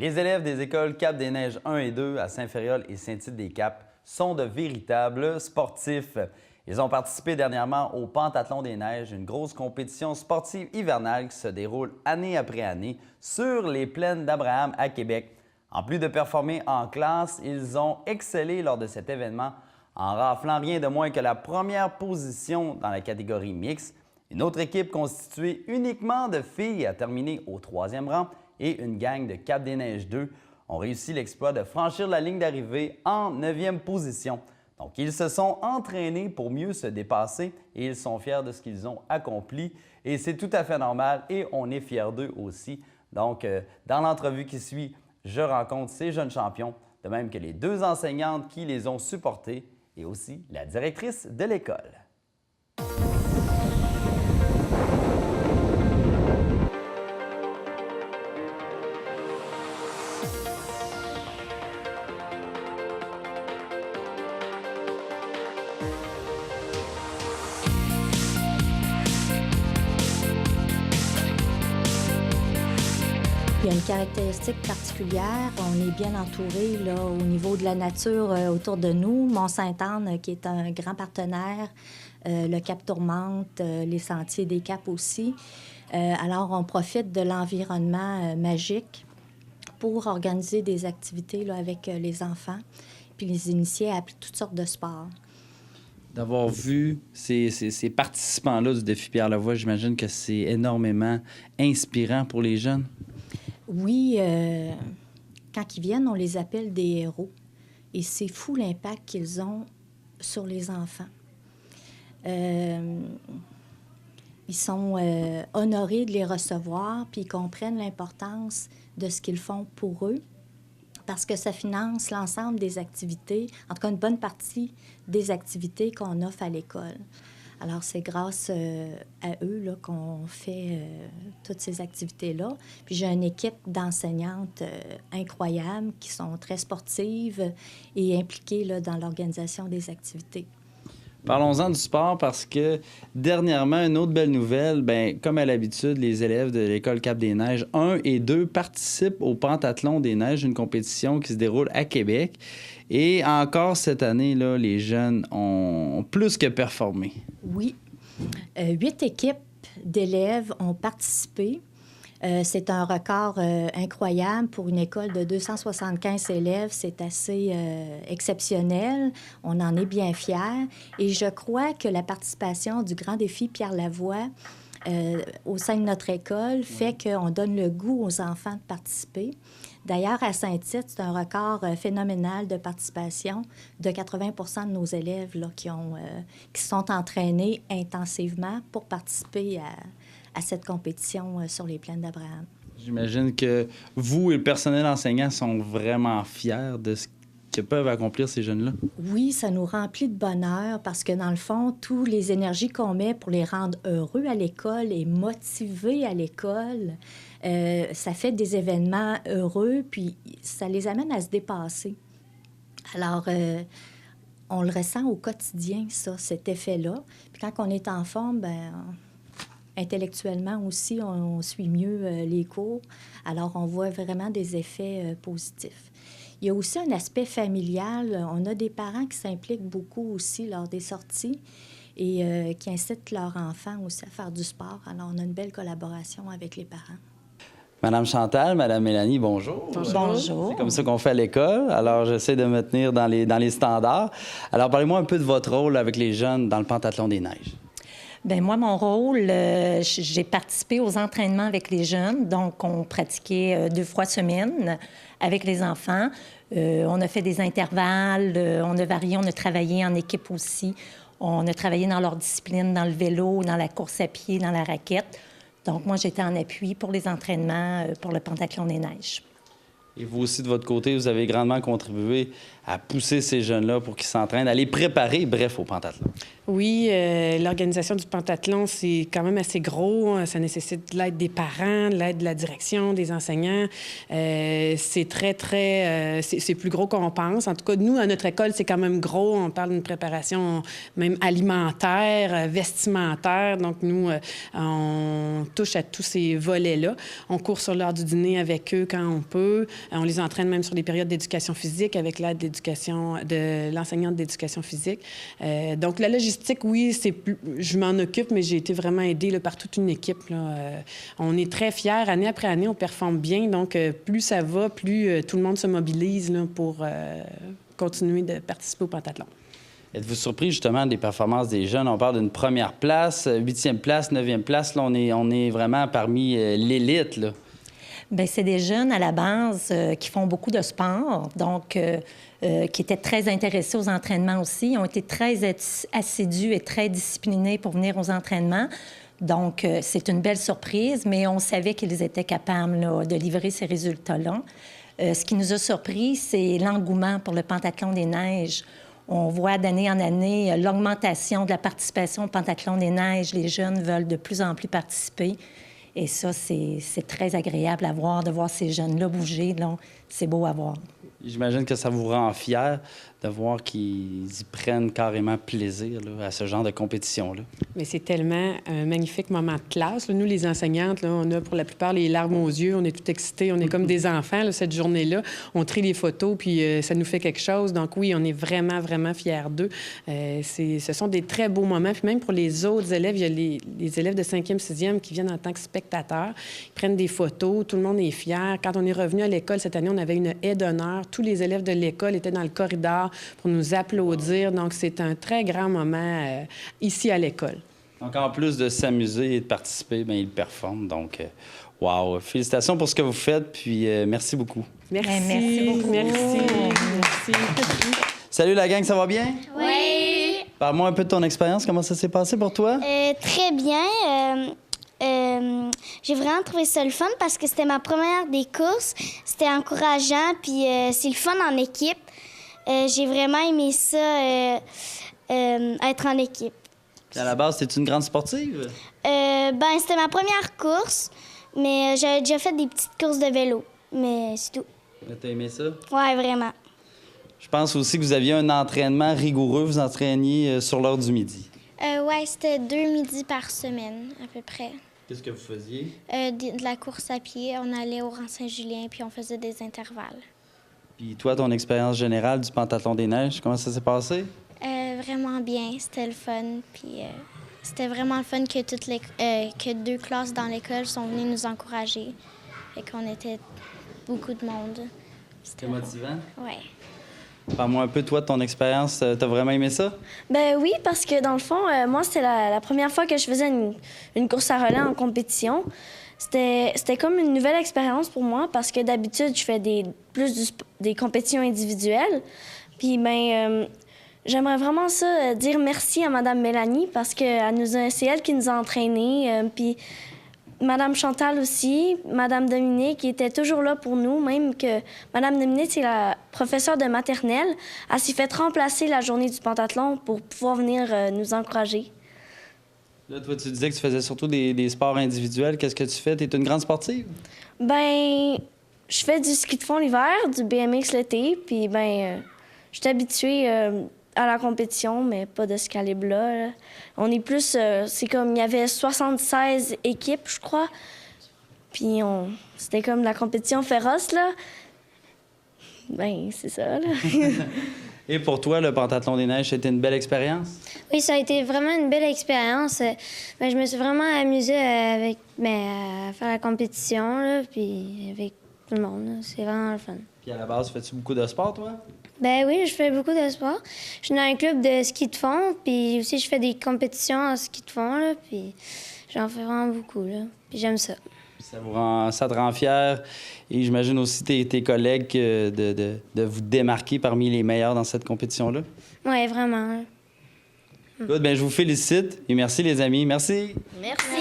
Les élèves des écoles Cap-des-Neiges 1 et 2 à Saint-Ferréol et Saint-Tite-des-Caps sont de véritables sportifs. Ils ont participé dernièrement au Pentathlon des Neiges, une grosse compétition sportive hivernale qui se déroule année après année sur les plaines d'Abraham à Québec. En plus de performer en classe, ils ont excellé lors de cet événement en raflant rien de moins que la première position dans la catégorie mixte. Une autre équipe constituée uniquement de filles a terminé au 3e rang et une gang de Cap-des-Neiges 2 ont réussi l'exploit de franchir la ligne d'arrivée en 9e position. Donc, ils se sont entraînés pour mieux se dépasser et ils sont fiers de ce qu'ils ont accompli. Et c'est tout à fait normal et on est fiers d'eux aussi. Donc, dans l'entrevue qui suit, je rencontre ces jeunes champions, de même que les 2 enseignantes qui les ont supportés et aussi la directrice de l'école. Il y a une caractéristique particulière. On est bien entouré là, au niveau de la nature autour de nous. Mont-Sainte-Anne, qui est un grand partenaire, le Cap Tourmente, les Sentiers des Caps aussi. Alors, on profite de l'environnement magique pour organiser des activités là, avec les enfants, puis les initier à toutes sortes de sports. D'avoir vu ces participants-là du défi Pierre Lavoie, j'imagine que c'est énormément inspirant pour les jeunes. Oui, quand ils viennent, on les appelle des héros. Et c'est fou l'impact qu'ils ont sur les enfants. Ils sont honorés de les recevoir, puis ils comprennent l'importance de ce qu'ils font pour eux, parce que ça finance l'ensemble des activités, en tout cas une bonne partie des activités qu'on offre à l'école. Alors, c'est grâce à eux là, qu'on fait toutes ces activités-là. Puis j'ai une équipe d'enseignantes incroyables qui sont très sportives et impliquées là, dans l'organisation des activités. Parlons-en du sport parce que dernièrement, une autre belle nouvelle, bien, comme à l'habitude, les élèves de l'école Cap-des-Neiges 1 et 2 participent au Pentathlon des Neiges, une compétition qui se déroule à Québec. Et encore cette année, là, les jeunes ont plus que performé. Oui. 8 équipes d'élèves ont participé. C'est un record incroyable pour une école de 275 élèves. C'est assez exceptionnel. On en est bien fiers. Et je crois que la participation du Grand Défi Pierre Lavoie au sein de notre école fait qu'on donne le goût aux enfants de participer. D'ailleurs, à Saint-Tite, c'est un record phénoménal de participation de 80 de nos élèves là, qui se sont entraînés intensivement pour participer à cette compétition sur les plaines d'Abraham. J'imagine que vous et le personnel enseignant sont vraiment fiers de ce que peuvent accomplir ces jeunes-là. Oui, ça nous remplit de bonheur parce que, dans le fond, toutes les énergies qu'on met pour les rendre heureux à l'école et motivés à l'école, ça fait des événements heureux, puis ça les amène à se dépasser. Alors, on le ressent au quotidien, ça, cet effet-là. Puis quand on est en forme, bien, intellectuellement aussi, on suit mieux les cours. Alors, on voit vraiment des effets positifs. Il y a aussi un aspect familial. On a des parents qui s'impliquent beaucoup aussi lors des sorties et qui incitent leurs enfants aussi à faire du sport. Alors, on a une belle collaboration avec les parents. Madame Chantal, Madame Mélanie, bonjour. Bonjour. C'est comme ça qu'on fait à l'école. Alors, j'essaie de me tenir dans les standards. Alors, parlez-moi un peu de votre rôle avec les jeunes dans le Pentathlon des Neiges. Bien, moi, mon rôle, j'ai participé aux entraînements avec les jeunes. Donc, on pratiquait 2 fois semaine avec les enfants. On a fait des intervalles, on a varié, on a travaillé en équipe aussi. On a travaillé dans leur discipline, dans le vélo, dans la course à pied, dans la raquette. Donc, moi, j'étais en appui pour les entraînements pour le Pentathlon des Neiges. Et vous aussi, de votre côté, vous avez grandement contribué à pousser ces jeunes-là pour qu'ils s'entraînent, à les préparer, bref, au pentathlon. Oui, l'organisation du pentathlon, c'est quand même assez gros. Ça nécessite de l'aide des parents, de l'aide de la direction, des enseignants. C'est c'est plus gros qu'on pense. En tout cas, nous, à notre école, c'est quand même gros. On parle d'une préparation même alimentaire, vestimentaire. Donc, nous, on touche à tous ces volets-là. On court sur l'heure du dîner avec eux quand on peut. On les entraîne même sur des périodes d'éducation physique avec l'aide de l'enseignante d'éducation physique. Donc, la logistique, oui, je m'en occupe, mais j'ai été vraiment aidée là, par toute une équipe. Là. On est très fiers. Année après année, on performe bien. Donc, plus ça va, plus tout le monde se mobilise là, pour continuer de participer au pentathlon. Êtes-vous surpris justement des performances des jeunes? On parle d'une première place, 8e place, 9e place. Là, on est vraiment parmi l'élite, là. Bien, c'est des jeunes à la base qui font beaucoup de sport, donc qui étaient très intéressés aux entraînements aussi. Ils ont été très assidus et très disciplinés pour venir aux entraînements. Donc, c'est une belle surprise, mais on savait qu'ils étaient capables là, de livrer ces résultats-là. Ce qui nous a surpris, c'est l'engouement pour le pentathlon des neiges. On voit d'année en année l'augmentation de la participation au pentathlon des neiges. Les jeunes veulent de plus en plus participer. Et ça, c'est très agréable à voir, de voir ces jeunes-là bouger. Là. C'est beau à voir. J'imagine que ça vous rend fier de voir qu'ils y prennent carrément plaisir là, à ce genre de compétition-là. Mais c'est tellement un magnifique moment de classe. Là, nous, les enseignantes, là, on a pour la plupart les larmes aux yeux. On est tout excités. On est comme des enfants là, cette journée-là. On trie les photos, puis ça nous fait quelque chose. Donc oui, on est vraiment, vraiment fiers d'eux. Ce sont des très beaux moments. Puis même pour les autres élèves, il y a les élèves de 5e, 6e qui viennent en tant que spectateurs. Ils prennent des photos. Tout le monde est fier. Quand on est revenu à l'école cette année, on avait une haie d'honneur. Tous les élèves de l'école étaient dans le corridor pour nous applaudir. Donc, c'est un très grand moment ici à l'école. Donc, en plus de s'amuser et de participer, bien, ils performent. Donc, wow! Félicitations pour ce que vous faites, puis merci beaucoup. Merci. Merci beaucoup. Merci. Salut la gang, ça va bien? Oui. Parle-moi un peu de ton expérience. Comment ça s'est passé pour toi? Très bien. J'ai vraiment trouvé ça le fun parce que c'était ma première des courses. C'était encourageant, puis c'est le fun en équipe. J'ai vraiment aimé ça, être en équipe. À la base, t'es une grande sportive? C'était ma première course, mais j'avais déjà fait des petites courses de vélo, mais c'est tout. T'as aimé ça? Ouais, vraiment. Je pense aussi que vous aviez un entraînement rigoureux. Vous entraîniez sur l'heure du midi. Ouais, c'était 2 midis par semaine, à peu près. Qu'est-ce que vous faisiez? De la course à pied, on allait au rang Saint-Julien, puis on faisait des intervalles. Puis toi, ton expérience générale du pentathlon des neiges, comment ça s'est passé? Vraiment bien, c'était le fun. Puis c'était vraiment le fun que que 2 classes dans l'école sont venues nous encourager. Fait qu'on était beaucoup de monde. C'était motivant? Ouais. Parle-moi un peu, toi, de ton expérience. T'as vraiment aimé ça? Ben oui, parce que dans le fond, moi, c'était la première fois que je faisais une course à relais en compétition. C'était comme une nouvelle expérience pour moi parce que d'habitude, je fais des compétitions individuelles. Puis, j'aimerais vraiment ça dire merci à Mme Mélanie parce que c'est elle qui nous a entraînés. Puis, Mme Chantal aussi, Mme Dominique, qui était toujours là pour nous, même que Mme Dominique, c'est la professeure de maternelle. Elle s'est fait remplacer la journée du pentathlon pour pouvoir venir nous encourager. Là, toi, tu disais que tu faisais surtout des sports individuels. Qu'est-ce que tu fais? Tu es une grande sportive? Ben, je fais du ski de fond l'hiver, du BMX l'été, puis je suis habituée à la compétition, mais pas de ce calibre-là. Là. On est plus... c'est comme... Il y avait 76 équipes, je crois. Puis c'était comme la compétition féroce, là. Ben, c'est ça, là. Et pour toi, le pentathlon des neiges, c'était une belle expérience? Oui, ça a été vraiment une belle expérience. Je me suis vraiment amusée à faire la compétition, là, puis avec tout le monde. Là. C'est vraiment le fun. Puis à la base, fais-tu beaucoup de sport, toi? Ben oui, je fais beaucoup de sport. Je suis dans un club de ski de fond, puis aussi je fais des compétitions en ski de fond, là, puis j'en fais vraiment beaucoup, là. Puis j'aime ça. Ça te rend fier et j'imagine aussi tes collègues de vous démarquer parmi les meilleurs dans cette compétition-là. Oui, vraiment. Good, bien, je vous félicite et merci les amis. Merci. Merci.